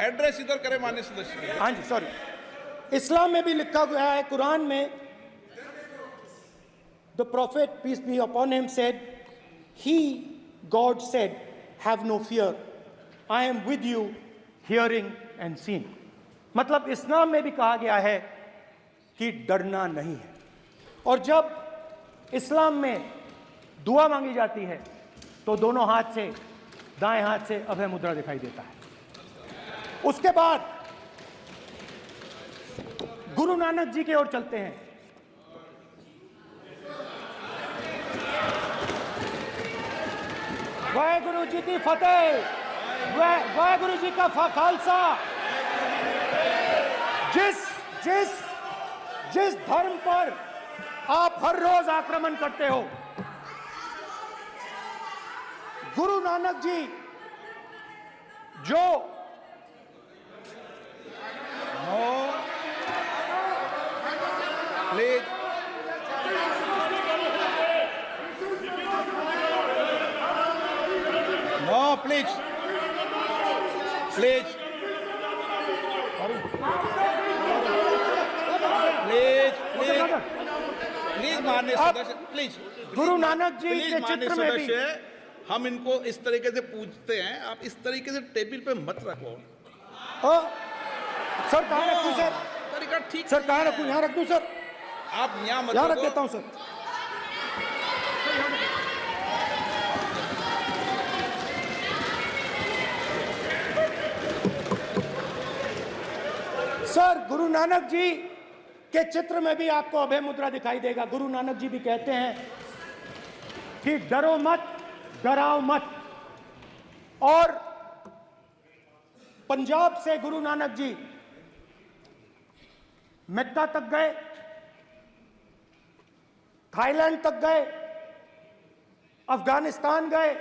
Address इधर करें माननीय सदस्य। हाँ जी, सॉरी। इस्लाम में भी लिखा गया है, कुरान में, the prophet peace be upon him said, he God said, have no fear, I am with you hearing and seeing. मतलब इस्लाम में भी कहा गया है कि डरना नहीं है। और जब इस्लाम में दुआ मांगी जाती है तो दोनों हाथ से, दाएं हाथ से अभय मुद्रा दिखाई देता है। उसके बाद गुरु नानक जी की ओर चलते हैं। वाहेगुरु जी की फतेह, वाहेगुरु जी का खालसा। जिस धर्म पर आप हर रोज आक्रमण करते हो, गुरु नानक जी जो please no, please please please please please माननीय सदस्य, प्लीज। गुरु नानक जी के माननीय चित्र में भी सदस्य, हम इनको इस तरीके से पूछते हैं, आप इस तरीके से टेबल पे मत रखो। सर कहाँ रखूं सर? तरीका ठीक सर कहाँ रखूं? यहाँ रख दूं सर? आप यहाँ मत यहाँ रख रखो। देता हूं सर। सर गुरु नानक जी के चित्र में भी आपको अभय मुद्रा दिखाई देगा। गुरु नानक जी भी कहते हैं कि डरो मत, डराओ मत। और पंजाब से गुरु नानक जी मेक्का तक गए, थाईलैंड तक गए, अफगानिस्तान गए,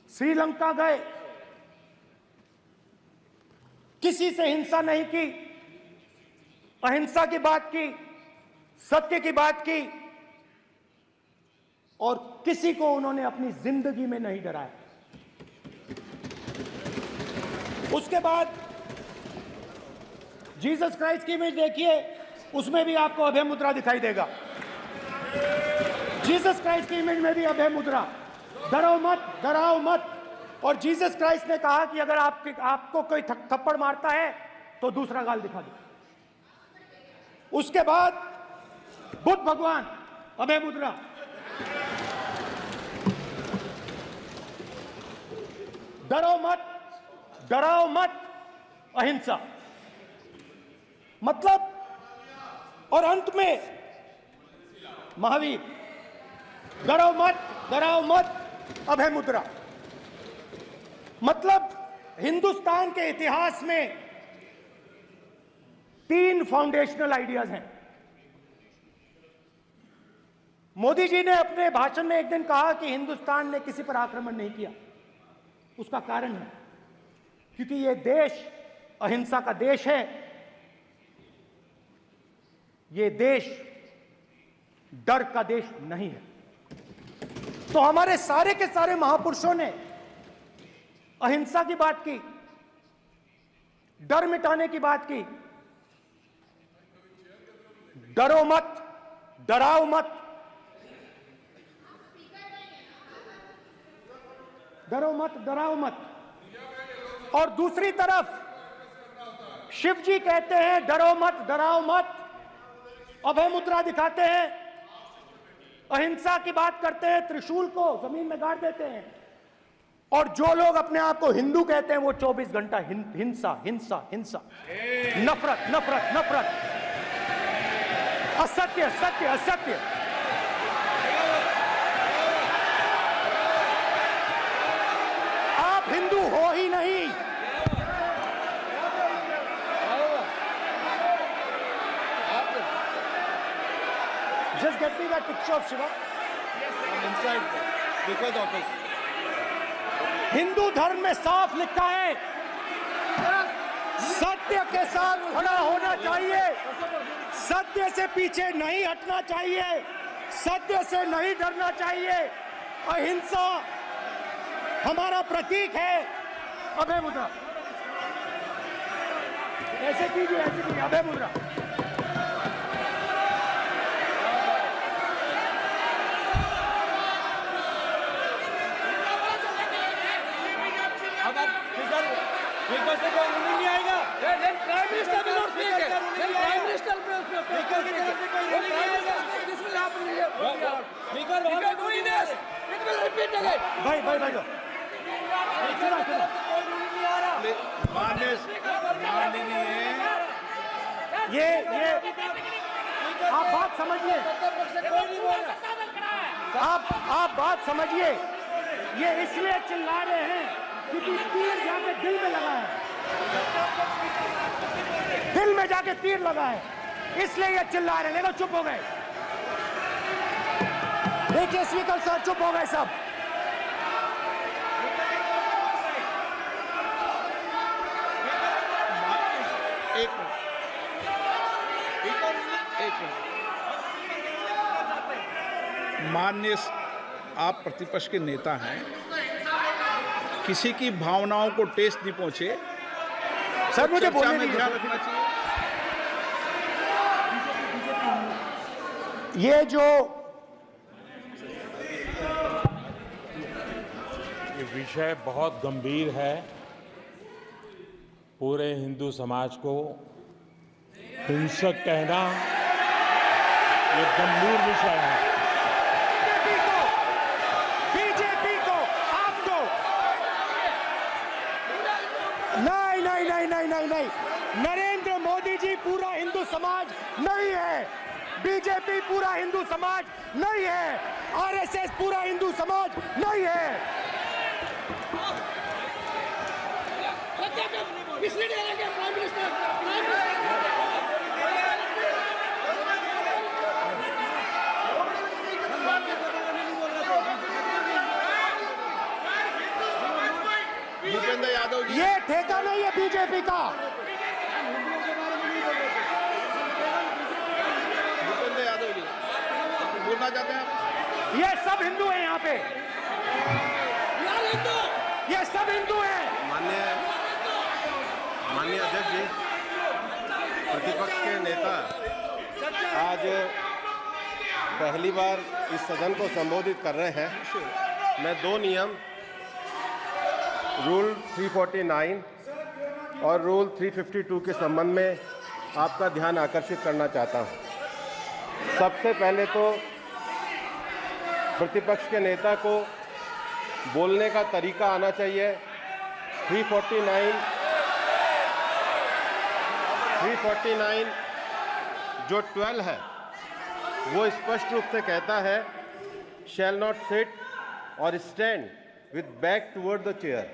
श्रीलंका गए, किसी से हिंसा नहीं की, अहिंसा की बात की, सत्य की बात की, और किसी को उन्होंने अपनी जिंदगी में नहीं डराया। उसके बाद जीसस क्राइस्ट की इमेज देखिए, उसमें भी आपको अभय मुद्रा दिखाई देगा। जीसस क्राइस्ट की इमेज में भी अभय मुद्रा, डरो मत, डराओ मत। और जीसस क्राइस्ट ने कहा कि अगर आपको कोई थप्पड़ मारता है तो दूसरा गाल दिखा दो। उसके बाद बुद्ध भगवान, अभय मुद्रा। डरो मत, डराओ मत, अहिंसा। मतलब, और अंत में महावीर, डरो मत, डराओ मत, अभय मुद्रा। मतलब हिंदुस्तान के इतिहास में 3 फाउंडेशनल आइडियाज हैं। मोदी जी ने अपने भाषण में एक दिन कहा कि हिंदुस्तान ने किसी पर आक्रमण नहीं किया। उसका कारण है क्योंकि यह देश अहिंसा का देश है। यह देश डर का देश नहीं है। तो हमारे सारे के सारे महापुरुषों ने अहिंसा की बात की, डर मिटाने की बात की। डरो मत, डराओ मत, डरो मत, डराओ मत। और दूसरी तरफ शिव जी कहते हैं डरो मत, डराओ मत, अभय मुद्रा दिखाते हैं, अहिंसा की बात करते हैं, त्रिशूल को जमीन में गाड़ देते हैं। और जो लोग अपने आप को हिंदू कहते हैं वो 24 घंटा हिंसा, हिंसा, हिंसा, नफरत, नफरत, नफरत, असत्य, सत्य, असत्य। आप हिंदू हो ही नहीं। Just get me that picture of Shiva. inside speaker's office. Hindu धर्म में साफ लिखा है, सत्य के साथ खड़ा होना चाहिए, सत्य से पीछे नहीं हटना चाहिए, सत्य से नहीं डरना चाहिए। अहिंसा हमारा प्रतीक है। अभय मुद्रा। ऐसे कीजिए, अभय मुद्रा। नहीं आएगा। प्राइम मिनिस्टर भी नोट किए गए। प्राइम मिनिस्टर पे स्पीकर की तरफ से कोई नहीं आएगा। This will happen. Speaker we are doing this, it will repeat again. भाई ये आप बात समझिए, आप बात समझिए। ये इसलिए चिल्ला रहे हैं क्योंकि तीर जाके दिल में लगा है, दिल में जाके तीर लगा है, इसलिए ये चिल्ला रहे हैं। नहीं तो चुप हो गए। देखिए स्पीकर साहब चुप हो गए सब। एक मिनट। माननीय, आप प्रतिपक्ष के नेता हैं, किसी की भावनाओं को ठेस नहीं पहुंचे। सर मुझे चर्चा बोलने में दीजिए। ध्यान रखना चाहिए। ये जो ये विषय बहुत गंभीर है। पूरे हिंदू समाज को हिंसक कहना ये गंभीर विषय है। बीजेपी को आपको नहीं, नरेंद्र मोदी जी पूरा हिंदू समाज नहीं है, बीजेपी पूरा हिंदू समाज नहीं है, आरएसएस पूरा हिंदू समाज नहीं है। भूपेंद्र यादव जी, ये ठेका नहीं है बीजेपी का। भूपेंद्र यादव जी बोलना चाहते हैं आप? ये सब हिंदू हैं यहाँ पे, ये सब हिंदू हैं। माननीय अध्यक्ष जी, प्रतिपक्ष के नेता आज पहली बार इस सदन को संबोधित कर रहे हैं। मैं दो नियम, रूल 349 और रूल 352 के संबंध में आपका ध्यान आकर्षित करना चाहता हूं। सबसे पहले तो प्रतिपक्ष के नेता को बोलने का तरीका आना चाहिए। 349 जो 12 है वो स्पष्ट रूप से कहता है शैल नॉट सिट और stand with back toward the chair.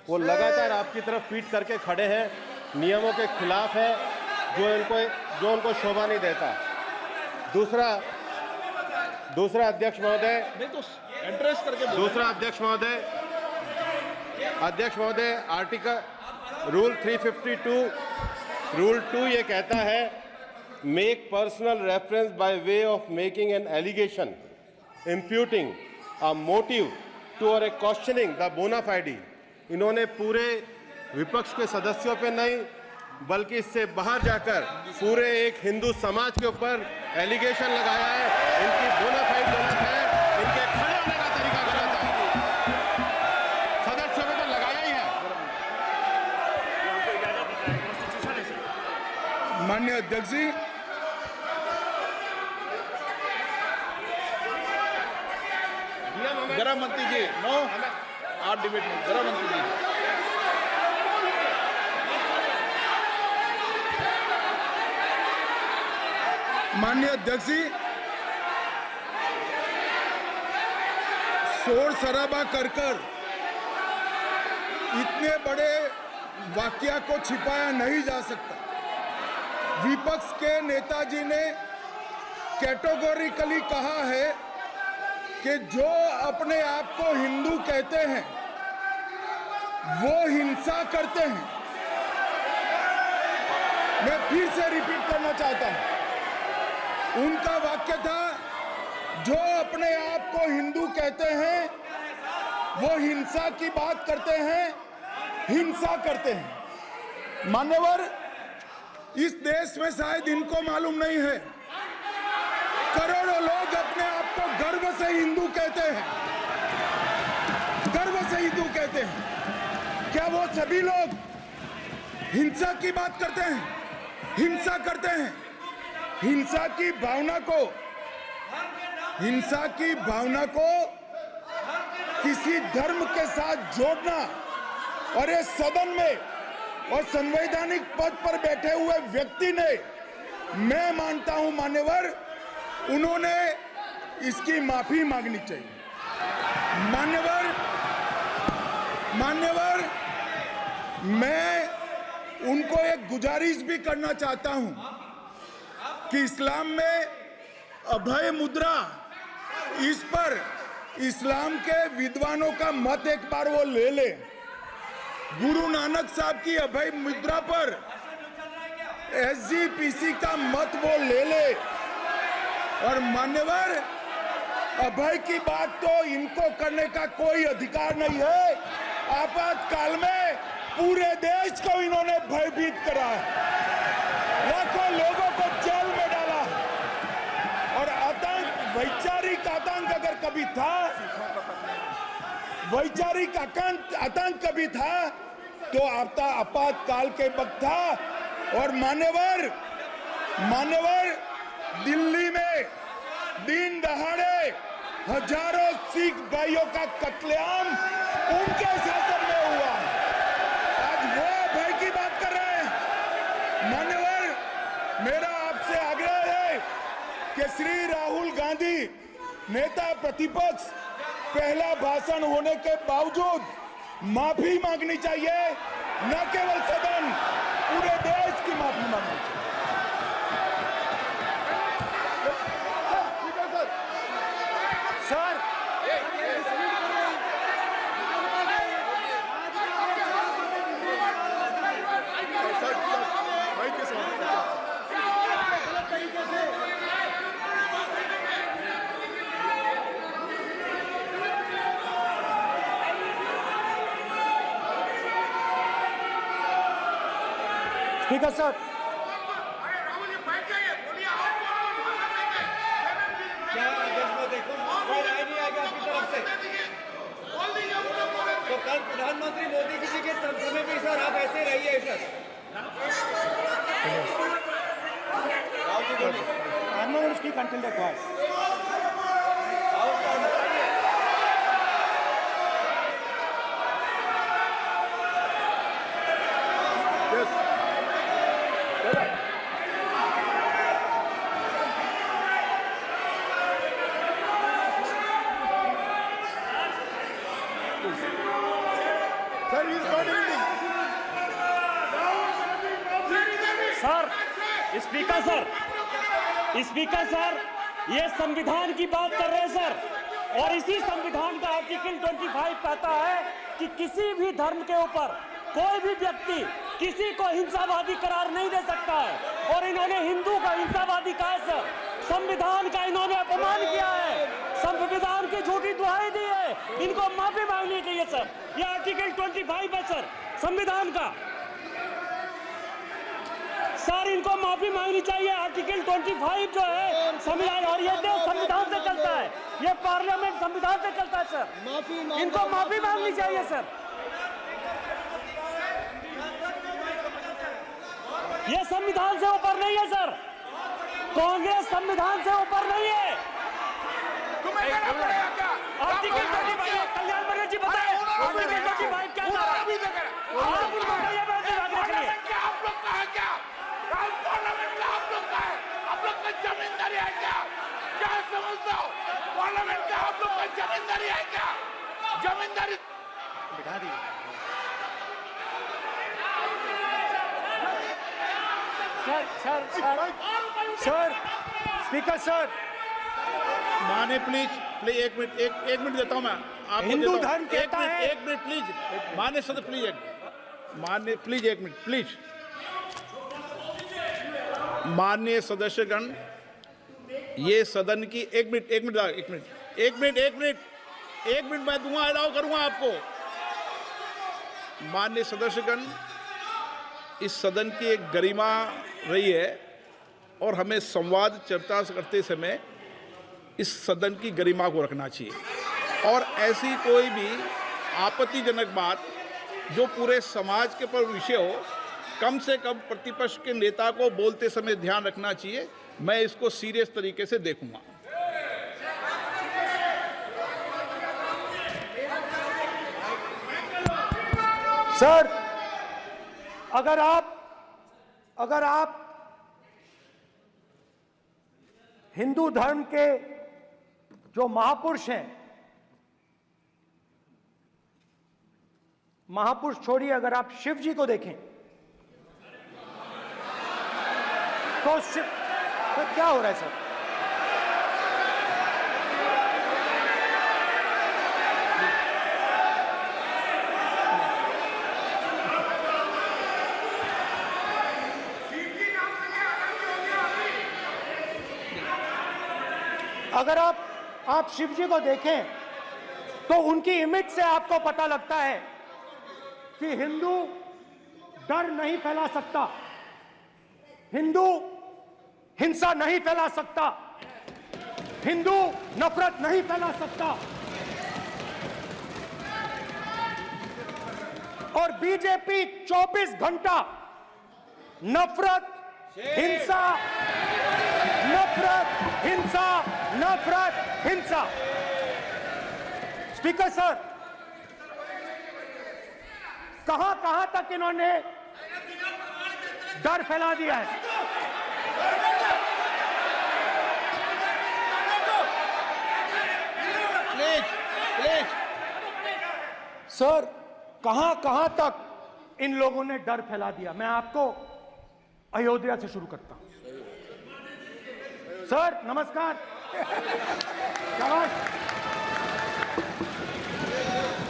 वो लगातार आपकी तरफ पीठ करके खड़े हैं, नियमों के खिलाफ है, जो उनको शोभा नहीं देता। दूसरा अध्यक्ष महोदय, नहीं तो एड्रेस करके बोलो। दूसरा अध्यक्ष महोदय आर्टिकल रूल 352 रूल 2 ये कहता है make personal reference by way of making an allegation imputing a motive to और ए क्वेश्चनिंग द बोना फाइडी। इन्होंने पूरे विपक्ष के सदस्यों पे नहीं बल्कि इससे बाहर जाकर पूरे एक हिंदू समाज के ऊपर एलिगेशन लगाया है। इनकी बोना फाइड गलत है, इनके खड़े होने का तरीका गलत है। सदस्यों में तो लगाया ही है। माननीय अध्यक्ष जी, गृह मंत्री जी, नो आप डिबेट में। गृह मंत्री जी, माननीय अध्यक्ष जी, शोर शराबा कर इतने बड़े वाकया को छिपाया नहीं जा सकता। विपक्ष के नेताजी ने कैटेगोरिकली कहा है कि जो अपने आप को हिंदू कहते हैं वो हिंसा करते हैं। मैं फिर से रिपीट करना चाहता हूं, उनका वाक्य था जो अपने आप को हिंदू कहते हैं वो हिंसा की बात करते हैं, हिंसा करते हैं। मान्यवर, इस देश में शायद इनको मालूम नहीं है, करोड़ों लोग अपने आप को गर्व से हिंदू कहते हैं, गर्व से हिंदू कहते हैं। क्या वो सभी लोग हिंसा की बात करते हैं, हिंसा करते हैं? हिंसा की भावना को किसी धर्म के साथ जोड़ना, और ये सदन में और संवैधानिक पद पर बैठे हुए व्यक्ति ने, मैं मानता हूं मान्यवर, उन्होंने इसकी माफी मांगनी चाहिए। मान्यवर, मैं उनको एक गुजारिश भी करना चाहता हूं कि इस्लाम में अभय मुद्रा, इस पर इस्लाम के विद्वानों का मत एक बार वो ले ले। गुरु नानक साहब की अभय मुद्रा पर SGPC का मत वो ले ले। और मान्यवर, अभय की बात तो इनको करने का कोई अधिकार नहीं है। आपातकाल में पूरे देश को इन्होंने भयभीत करा है, लाखों लोगों को जेल में डाला। और आतंक, वैचारिक आतंक अगर कभी था, वैचारिक आतंक कभी था तो आपातकाल के वक्त था। और मान्यवर, दिल्ली में दिन दहाड़े हजारों सिख भाइयों का कत्लेआम उनके शासन में हुआ। आज वो भय की बात कर रहे हैं। मान्यवर, मेरा आपसे आग्रह है कि श्री राहुल गांधी, नेता प्रतिपक्ष, पहला भाषण होने के बावजूद माफी मांगनी चाहिए, न केवल सदन, पूरे देश की माफी मांगनी चाहिए। सर, स्पीकर सर, तो कल प्रधानमंत्री मोदी जी के समय पे सर आप ऐसे रहिए sir. I'm not going to speak until they're quiet. Sir, speaker sir, ये संविधान की बात कर रहे हैं सर, और इसी संविधान का आर्टिकल 25 कहता है कि किसी भी धर्म के ऊपर कोई भी व्यक्ति किसी को हिंसावादी करार नहीं दे सकता है। और इन्होंने हिंदू को हिंसावादी कहा है सर, संविधान का इन्होंने अपमान किया है, संविधान की झूठी दुहाई दी है, इनको माफी मांगनी चाहिए सर। ये आर्टिकल 25 है सर संविधान का, सर इनको माफी मांगनी चाहिए। आर्टिकल 25 जो है संविधान, और ये देश संविधान से चलता है, ये पार्लियामेंट संविधान से चलता है सर, इनको माफी मांगनी चाहिए सर। ये संविधान से ऊपर नहीं है सर, कांग्रेस संविधान से ऊपर नहीं है। आर्टिकल 25, कल्याण बनर्जी जी बताए आर्टिकल 25 क्या था? आप उनको बताइए, आप लोग का है क्या? पार्लियामेंट का आप लोग का है, आप लोग का जमींदारी है क्या? क्या समझते हो? पार्लियामेंट का आप लोग का जमींदारी है क्या? जमींदारी बिठा दी। सर, स्पीकर सर, माने प्लीज एक मिनट देता हूं मैं आपको। हिंदू धर्म कहता है, एक मिनट प्लीज, माने सदस्य प्लीज, मान्य प्लीज एक मिनट प्लीज। माननीय सदस्यगण, ये सदन की एक मिनट मैं दूंगा, अलाउ करूंगा आपको। माननीय सदस्यगण, इस सदन की एक गरिमा रही है और हमें संवाद चर्चा करते समय इस सदन की गरिमा को रखना चाहिए और ऐसी कोई भी आपत्तिजनक बात जो पूरे समाज के पर विषय हो, कम से कम प्रतिपक्ष के नेता को बोलते समय ध्यान रखना चाहिए। मैं इसको सीरियस तरीके से देखूंगा। सर, अगर आप हिंदू धर्म के जो महापुरुष हैं, महापुरुष छोड़िए, अगर आप शिव जी को देखें तो क्या हो रहा है सर? अगर आप शिव जी को देखें तो उनकी इमेज से आपको पता लगता है कि हिंदू डर नहीं फैला सकता, हिंदू हिंसा नहीं फैला सकता, हिंदू नफरत नहीं फैला सकता। और बीजेपी 24 घंटा नफरत, हिंसा, नफरत, हिंसा, नफरत, हिंसा। स्पीकर सर, कहां तक इन्होंने डर फैला दिया है? प्लीज सर, कहां तक इन लोगों ने डर फैला दिया? मैं आपको अयोध्या से शुरू करता हूं। सर नमस्कार,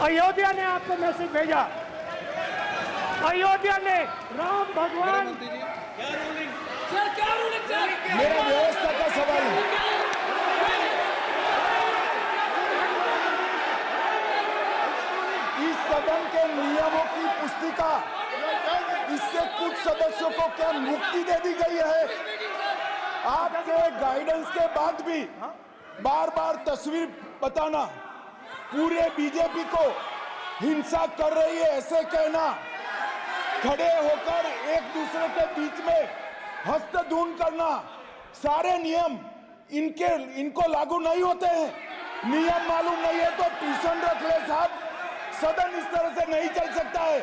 अयोध्या ने आपको मैसेज भेजा। अयोध्या ने राम भगवान, मेरा व्यवस्था का सवाल है। इस सदन के नियमों की पुस्तिका, इससे कुछ सदस्यों को क्या मुक्ति दे दी गई है? आपके गाइडेंस के बाद भी बार बार तस्वीर बताना, पूरे बीजेपी को हिंसा कर रही है ऐसे कहना, खड़े होकर एक दूसरे के बीच में हस्तधून करना, सारे नियम इनको लागू नहीं होते हैं। नियम मालूम नहीं है तो ट्यूशन रख ले साहब। सदन इस तरह से नहीं चल सकता है।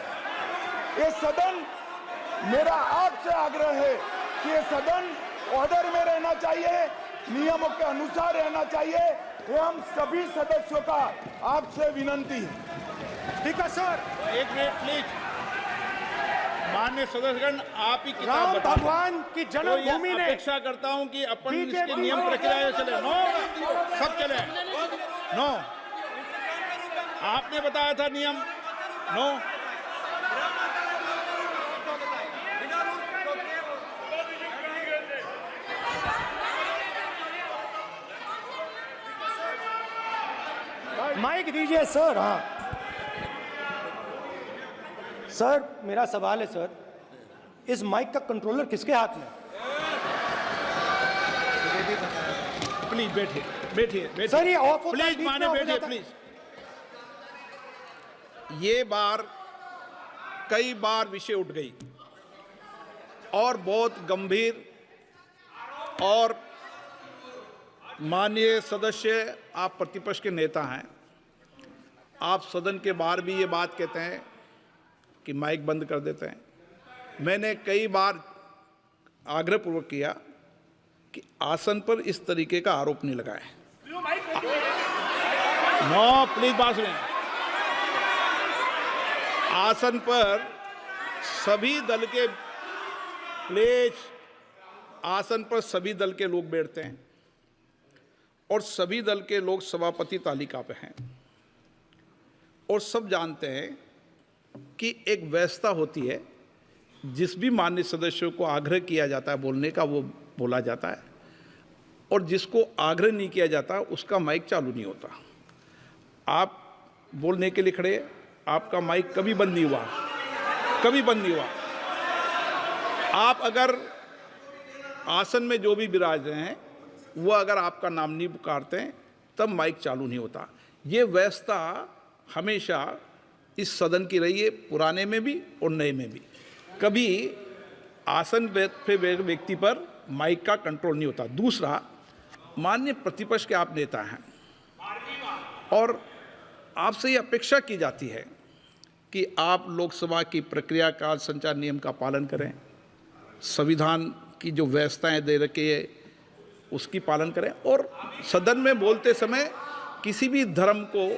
ये सदन, मेरा आपसे आग्रह है कि ये सदन ऑर्डर में रहना चाहिए, नियमों के अनुसार रहना चाहिए। ये हम सभी सदस्यों का आपसे विनंती है। स्पीकर सर, एक मिनट प्लीज। माननीय सदस्यगण, आप ही किताब राम बताएं। भगवान की जन्मभूमि ने, अपेक्षा करता हूं कि अपन इसके नियम प्रक्रिया चले। नो, सब चले। नो, आपने बताया था नियम। नो, माइक दीजिए सर। हाँ सर, मेरा सवाल है सर, इस माइक का कंट्रोलर किसके हाथ में? प्लीज बैठिए सर ये ऑफ होता है, प्लीज बीच में माने हो बैठिए जाता है। प्लीज। ये बार कई बार विषय उठ गई और बहुत गंभीर, और माननीय सदस्य, आप प्रतिपक्ष के नेता हैं, आप सदन के बाहर भी ये बात कहते हैं कि माइक बंद कर देते हैं। मैंने कई बार आग्रहपूर्वक किया कि आसन पर इस तरीके का आरोप नहीं लगाएं। नो, प्लीज बात सुनिए। आसन पर सभी दल के, प्लीज, आसन पर सभी दल के लोग बैठते हैं और सभी दल के लोग सभापति तालिका पे हैं और सब जानते हैं कि एक व्यवस्था होती है, जिस भी माननीय सदस्यों को आग्रह किया जाता है बोलने का वो बोला जाता है, और जिसको आग्रह नहीं किया जाता उसका माइक चालू नहीं होता। आप बोलने के लिए खड़े, आपका माइक कभी बंद नहीं हुआ, कभी बंद नहीं हुआ। आप अगर आसन में जो भी विराज रहे हैं वो अगर आपका नाम नहीं पुकारते हैं तब माइक चालू नहीं होता। ये व्यवस्था हमेशा इस सदन की रही है, पुराने में भी और नए में भी। कभी आसन पे व्यक्ति पर माइक का कंट्रोल नहीं होता। दूसरा, माननीय प्रतिपक्ष के आप नेता हैं और आपसे ये अपेक्षा की जाती है कि आप लोकसभा की प्रक्रिया काल संचार नियम का पालन करें, संविधान की जो व्यवस्थाएं दे रखी है उसकी पालन करें और सदन में बोलते समय किसी भी धर्म को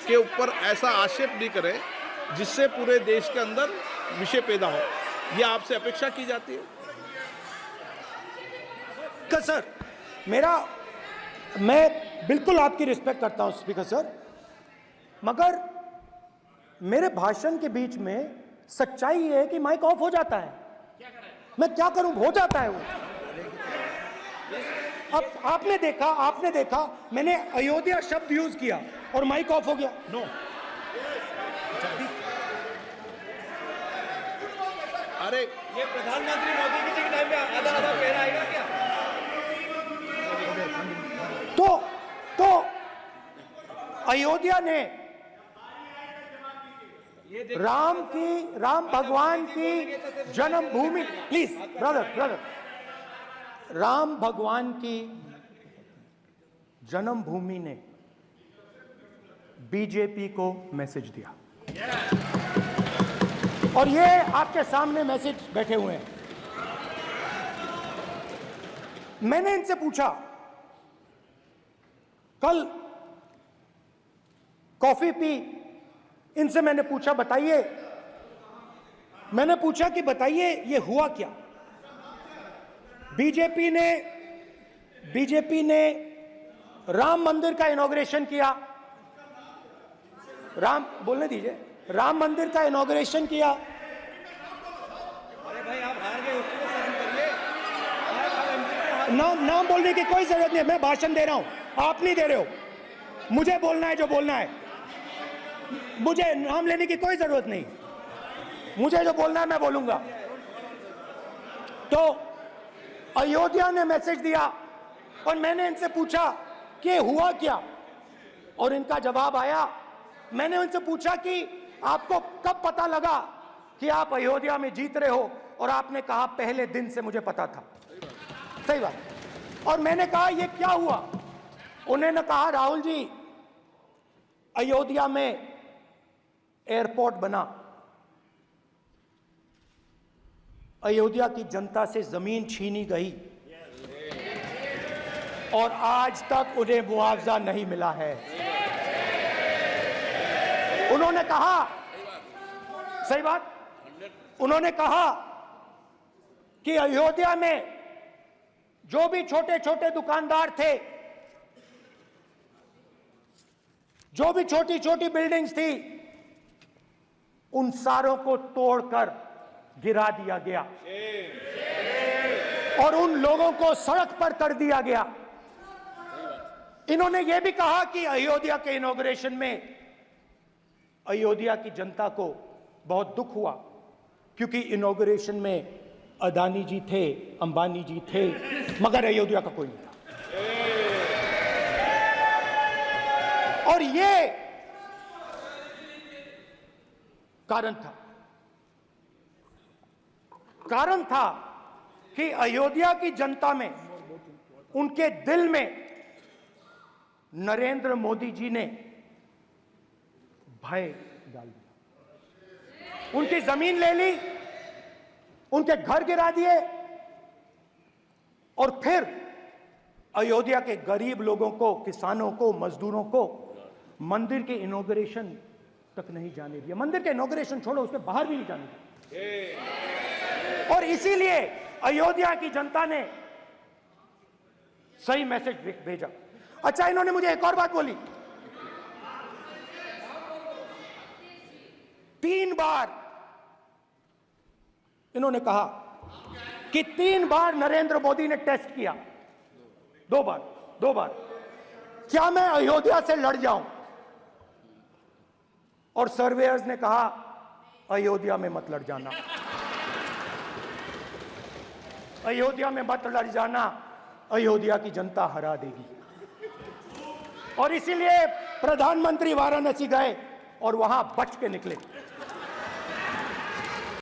के ऊपर ऐसा आक्षेप नहीं करें जिससे पूरे देश के अंदर विषय पैदा हो। यह आपसे अपेक्षा की जाती है। सर, मैं बिल्कुल आपकी रिस्पेक्ट करता हूं स्पीकर सर, मगर मेरे भाषण के बीच में सच्चाई ये है कि माइक ऑफ हो जाता है। मैं क्या करूं, हो जाता है वो। अब आपने देखा मैंने अयोध्या शब्द यूज किया और माइक ऑफ हो गया। नो, अरे ये प्रधानमंत्री मोदी जी के टाइम में आधा आधा कह आएगा क्या? तो अयोध्या ने राम भगवान की जन्मभूमि, प्लीज ब्रदर, राम भगवान की जन्मभूमि ने बीजेपी को मैसेज दिया और ये आपके सामने मैसेज बैठे हुए हैं। मैंने इनसे पूछा, कल कॉफी पी, इनसे मैंने पूछा कि बताइए ये हुआ क्या। बीजेपी ने राम मंदिर का इनॉग्रेशन किया, बोलने दीजिए, राम मंदिर का इनॉग्रेशन किया। अरे भाई आप हार गए, उसको सहन करिए। नाम बोलने की कोई जरूरत नहीं है, मैं भाषण दे रहा हूं, आप नहीं दे रहे हो। मुझे बोलना है जो बोलना है, मुझे नाम लेने की कोई जरूरत नहीं। मुझे जो बोलना है मैं बोलूंगा। तो अयोध्या ने मैसेज दिया और मैंने इनसे पूछा कि हुआ क्या, और इनका जवाब आया। मैंने उनसे पूछा कि आपको कब पता लगा कि आप अयोध्या में जीत रहे हो, और आपने कहा पहले दिन से मुझे पता था। सही बात। और मैंने कहा ये क्या हुआ, उन्होंने कहा राहुल जी अयोध्या में एयरपोर्ट बना, अयोध्या की जनता से जमीन छीनी गई और आज तक उन्हें मुआवजा नहीं मिला है। उन्होंने कहा, सही बात, उन्होंने कहा कि अयोध्या में जो भी छोटे छोटे दुकानदार थे, जो भी छोटी छोटी बिल्डिंग्स थी, उन सारों को तोड़कर गिरा दिया गया और उन लोगों को सड़क पर कर दिया गया। इन्होंने यह भी कहा कि अयोध्या के इनॉग्रेशन में अयोध्या की जनता को बहुत दुख हुआ, क्योंकि इनॉग्रेशन में अदानी जी थे, अंबानी जी थे, मगर अयोध्या का कोई नहीं था। और ये कारण था कि अयोध्या की जनता में, उनके दिल में नरेंद्र मोदी जी ने भय डाल दिया। उनकी जमीन ले ली, उनके घर गिरा दिए और फिर अयोध्या के गरीब लोगों को, किसानों को, मजदूरों को मंदिर के इनॉग्रेशन तक नहीं जाने दिया। मंदिर के इनॉग्रेशन छोड़ो, उसके बाहर भी नहीं जाने दिया। और इसीलिए अयोध्या की जनता ने सही मैसेज भेजा। अच्छा, इन्होंने मुझे एक और बात बोली, 3 बार इन्होंने कहा कि 3 बार नरेंद्र मोदी ने टेस्ट किया, 2 बार क्या मैं अयोध्या से लड़ जाऊं, और सर्वेयर्स ने कहा अयोध्या में मत लड़ जाना। अयोध्या में मत लड़ जाना, अयोध्या की जनता हरा देगी। और इसीलिए प्रधानमंत्री वाराणसी गए और वहां बच के निकले।